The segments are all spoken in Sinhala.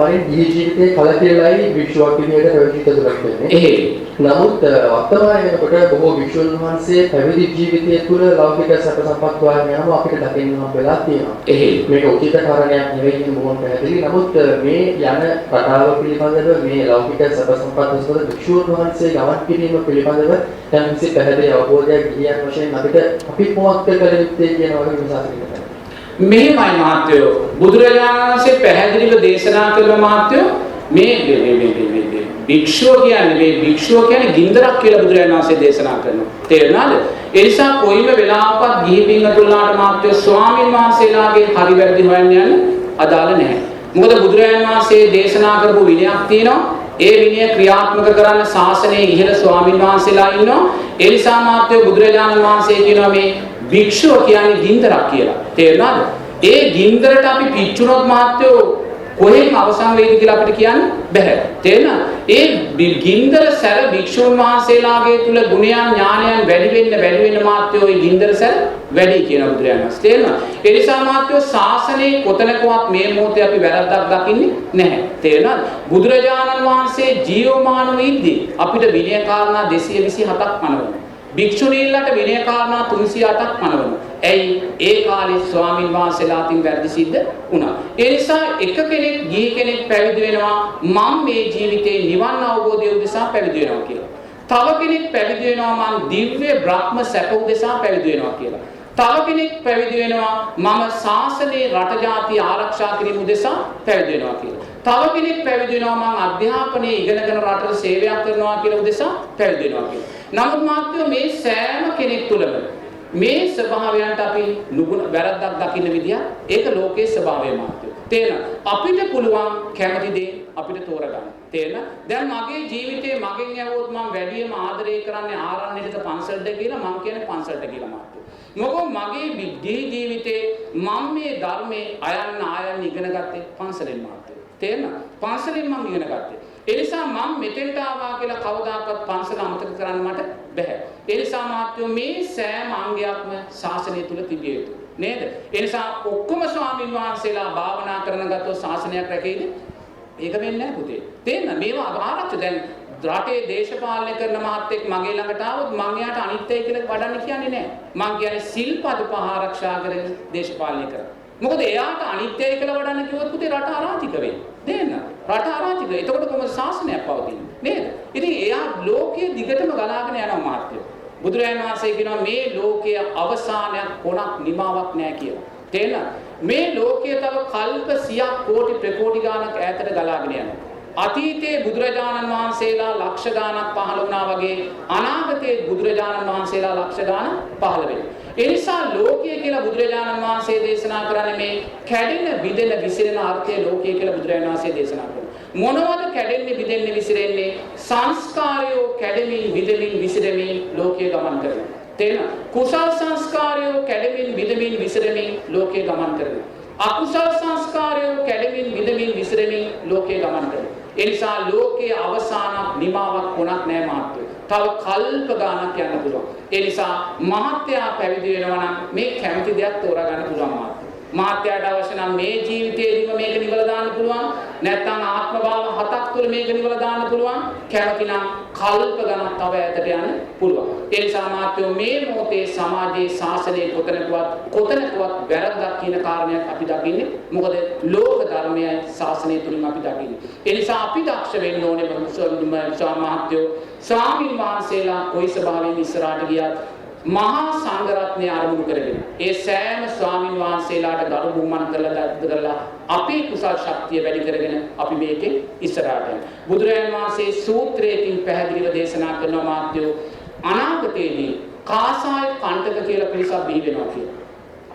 අනිවාර්යෙන් ගිහි ජීවිතේ කලකිරලයි විශ්වාස විදියට ප්‍රවෘත්ති තුලක් වෙන්නේ. නමුත් වර්තමානයේ වෙනකොට බොහෝ වික්ෂුන් වහන්සේ පැවිදි ජීවිතය තුළ ලෞකික සැප සම්පත් වාගෙන යනවා අපිට දකින්න හම් වෙලා තියෙනවා. මේක උචිත කාරණයක් නෙවෙයි කියන බොහොම පැහැදිලි. නමුත් මේ යන රටාව පිළිබඳව මේ ලෞකික සැප සම්පත් වල වික්ෂුන් වහන්සේ ගමන් කිරීම පිළිබඳව දැන් කිසි පැහැදිලි අවබෝධයක් ගියන් වශයෙන් අපිට අපි කොහොමද කළ යුත්තේ කියන වගේ විශ්වාසයක් මෙහෙමයි මහත්තයෝ බුදුරජාණන් වහන්සේ පැහැදිලිව දේශනා කළ මහත්තයෝ මේ භික්ෂුව කියන්නේ ගින්දරක් කියලා බුදුරජාණන් වහන්සේ දේශනා කරනවා. තේරුණාද? ඒ නිසා කොයිම වෙලාවකත් ගිහි පින්වතුන්ලාට මහත්තයෝ ස්වාමීන් වහන්සේලාගේ හරි වැරදි හොයන්න යන්න අදාළ නැහැ. මොකද බුදුරජාණන් වහන්සේ දේශනා කරපු විනයක් තියෙනවා. ඒ විනය ක්‍රියාත්මක කරන්න ශාසනයේ ඉහළ ස්වාමීන් වහන්සේලා ඉන්නවා. ඒ නිසා මහත්තයෝ බුදුරජාණන් වහන්සේ කියනවා මේ භික්ෂුව කියන්නේ ගින්දරක් කියලා. තේරුණාද? ඒ ගින්දරට අපි පිච්චුනොත් මහත්තයෝ කොහෙන් අවසන් වෙයිද කියලා අපිට කියන්න බෑ. තේරුණාද? ඒ ගින්දර සැර භික්ෂුන් වහන්සේලාගේ තුල ගුණයන් ඥානයන් වැඩි වෙන්න මහත්තයෝ ඒ ගින්දර සැර වැඩි කියන බුදුරජාණන් වහන්සේ. තේරුණාද? ඒ නිසා මහත්තයෝ ශාසනයේ කොතනකවත් මේ මොහොතේ අපි වැරද්දක් දකින්නේ නැහැ. තේරුණාද? බුදුරජාණන් වහන්සේ ජීවමානව ඉද්දී අපිට විනය කාරණා 227ක් පනවනවා. භික්ෂුණීන්ලට විනය කාරණා 308ක් පනවනවා. ඇයි ඒ කාලේ ස්වාමින් වහන්සේලා අතින් වැරදි සිද්ධ වුණා. ඒ නිසා එක කෙනෙක් ගිහි කෙනෙක් පැවිදි වෙනවා මම මේ ජීවිතේ නිවන් අවබෝධය උදෙසා පැවිදි වෙනවා කියලා. තව කෙනෙක් පැවිදි වෙනවා මම දිව්‍ය බ්‍රහ්ම සැප උදෙසා පැවිදි වෙනවා කියලා. තව කෙනෙක් පැවිදි වෙනවා මම ශාසනයේ රට ජාතිය ආරක්ෂා කිරීම උදෙසා පැවිදි වෙනවා කියලා. තව කෙනෙක් පැවිදි වෙනවා මම අධ්‍යාපනයේ ඉගෙනගෙන රටට සේවයක් කරනවා කියලා උදෙසා පැවිදි වෙනවා කියලා. නමුත් මාත්‍යෝ මේ සෑම කෙනෙක් තුළම මේ ස්වභාවයන්ට අපි වැරද්දක් දකින්න විදිය ඒක ලෝකයේ ස්වභාවය මාත්‍යෝ. තේරෙන අපිට පුළුවන් කැමති දේ අපිට තෝරගන්න. තේරෙන දැන් මගේ ජීවිතේ මගෙන් ඇහුවොත් මම වැඩිම ආදරය කරන්නේ ආරණ්‍යයේද පන්සලද කියලා මම කියන්නේ පන්සලට කියලා මාත්‍යෝ. මොකද මගේ ජීවිතේ මම මේ ධර්මයේ ආයන්න ඉගෙන ගත්තේ පන්සලෙන් මාත්‍යෝ. තේරෙන පන්සලෙන් මම ඉගෙන ගත්තේ. ඒ නිසා මම මෙතෙන්ට ආවා කියලා කවදාකවත් පන්සල අමතක කරන්න මට බෑ. ඒ නිසා මාත්‍යෝ මේ සෑම අංගයක්ම ශාසනය තුල තිබිය යුතුයි. නේද? ඒ නිසා ඔක්කොම ස්වාමින් වහන්සේලා භාවනා කරන ගත්තොත් ශාසනයක් රැකෙයිද? ඒක වෙන්නේ නැහැ පුතේ. තේන්න මේවා ආරක්ෂ දැන් රටේ දේශපාලනය කරන මහත්තයෙක් මගේ ළඟට ආවොත් මම එයාට අනිත්‍යයි කියලා වඩන්න කියන්නේ නැහැ. මම කියන්නේ සිල්පද පහ ආරක්ෂා කරගෙන දේශපාලනය කරා. මොකද එයාට අනිත්‍යයි කියලා වඩන්න කිව්වොත් පුතේ රට අරාජික වෙයි. දෙන්න. රට අරාජික. එතකොට කොහොමද ශාසනයක් පවතින්නේ? නේද? ඉතින් එයා ලෝකයේ දිගටම ගලාගෙන යනවා මහත්තයෝ. බුදුරජාණන් වහන්සේ කියනවා මේ ලෝකයේ අවසානයක් කොනක් නිමාවක් නැහැ කියලා. තේරෙනවද? මේ ලෝකයේ තව කල්ප 100ක් කෝටි ප්‍රකෝටි ගාණක් ඈතට ගලාගෙන යනවා. අතීතයේ බුදුරජාණන් වහන්සේලා ලක්ෂ ගාණක් පහළ වුණා වගේ අනාගතයේ බුදුරජාණන් වහන්සේලා ලක්ෂ ගාණක් පහළ වෙනවා. ඒ නිසා ලෝකය කියලා බුදුරජාණන් වහන්සේ දේශනා කරන්නේ මේ කැඩෙන බිඳෙන විසිරෙන අර්ථය ලෝකය කියලා බුදුරජාණන් වහන්සේ දේශනා කරනවා. මොනවද කැඩෙන්නේ බිඳෙන්නේ විසිරෙන්නේ? සංස්කාරයෝ කැඩෙමින් බිඳෙමින් විසිරෙමින් ලෝකය ගමන් කරනවා. තේරෙනවද? කුසල් සංස්කාරයෝ කැඩෙමින් බිඳෙමින් විසිරෙමින් ලෝකය ගමන් කරනවා. අකුසල් සංස්කාරයෝ කැඩෙමින් බිඳෙමින් විසිරෙමින් ලෝකය ගමන් කරනවා. ඒ නිසා ලෝකයේ අවසානක් නිමාවක් කොනක් නැහැ මහත්තයෝ. තව කල්ප ගානක් යන්න පුළුවන්. ඒ නිසා මහත්යා පැවිදි වෙනවා නම් මේ කැමති දෙයක් තෝරාගන්න පුළුවන් මහත්තයෝ. මහත්යාට අවශ්‍ය නම් මේ ජීවිතේදීම මේක නිවල දාන්න පුළුවන්. නැත්නම් ආත්ම භාව 7ක් තුළ මේක නිවල දාන්න පුළුවන්. කැමති නම් කල්ප ගණන් තව ඈතට යන්න පුළුවන්. ඒ නිසා මහත්තයෝ මේ මොහොතේ සමාජයේ ශාසනයේ කොතනකවත් වැරද්දක් කියන කාරණයක් අපි දකින්නේ. මොකද ලෝක ධර්මයයි ශාසනය තුලින් අපි දකින්නේ. ඒ නිසා අපි දක්ෂ වෙන්න ඕනේ මහත්තයෝ ස්වාමීන් වහන්සේලා කොයි ස්වභාවයෙන් ඉස්සරහට ගියත් මහා සංඝරත්නය ආරමුණු කරගෙන ඒ සෑම ස්වාමීන් වහන්සේලාට ගරු බුම්මන් කරලා අපේ කුසල් ශක්තිය වැඩි කරගෙන අපි මේකේ ඉස්සරහට යනවා. බුදුරජාණන් වහන්සේ සූත්‍රයකින් පැහැදිලිව දේශනා කරනවා මාත්‍යෝ අනාගතයේදී කාසාය කණ්ඨක කියලා පිරිසක් බිහි වෙනවා කියලා.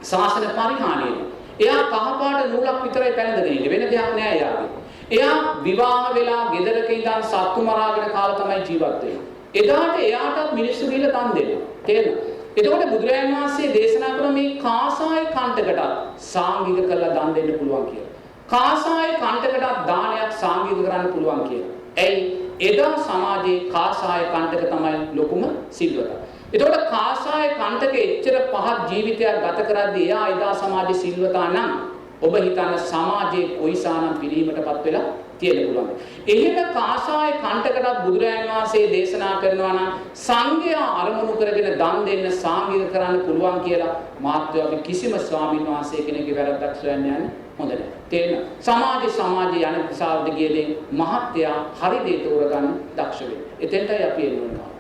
ශාසන පරිහානියේදී එයා කහපාට නූලක් විතරයි පැනදගෙන ඉන්නේ වෙන දෙයක් නෑ එයාගේ. එයා විවාහ වෙලා ගෙදරක ඉඳන් සත්තු මරාගෙන කාලා තමයි ජීවත් වෙන්නේ. එදාට එයාටත් මිනිස්සු ගිහලා දන් දෙනවා. තේරෙනවද? එතකොට බුදුරජාණන් වහන්සේ දේශනා කරන මේ කාසාය කණ්ඨකටත් සාංගික කරලා දන් දෙන්න පුළුවන් කියලා. කාසාය කණ්ඨකටත් දානයක් සාංගික කරන්න පුළුවන් කියලා. ඇයි? එදා සමාජයේ කාසාය කණ්ඨක තමයි ලොකුම සිල්වත. එතකොට කාසාය කණ්ඨක එච්චර පහත් ජීවිතයක් ගත කරද්දී එයා එදා සමාජයේ සිල්වතා නම් ඔබ හිතන සමාජයේ කොයිසානම් පිළිහිමටපත් වෙලා තියෙන්න පුළුවන්. එහෙම කාසාය කණ්ඩකටත් බුදුරජාණන් වහන්සේ දේශනා කරනවා නම් සංඝයා අරමුණු කරගෙන දන් දෙන්න සාංගික කරන්න පුළුවන් කියලා මාත්‍ය අපි කිසිම ස්වාමීන් වහන්සේ කෙනෙක්ගේ වැරද්දක් සොයන්න යන්නේ හොඳ නැහැ. තේරෙන සමාජයේ යන දිශාවට ගියදී මහත්යා හරි දේ තෝරගන්න දක්ෂ වෙන්න. එතෙන්ටයි අපි එන්න ඕනේ.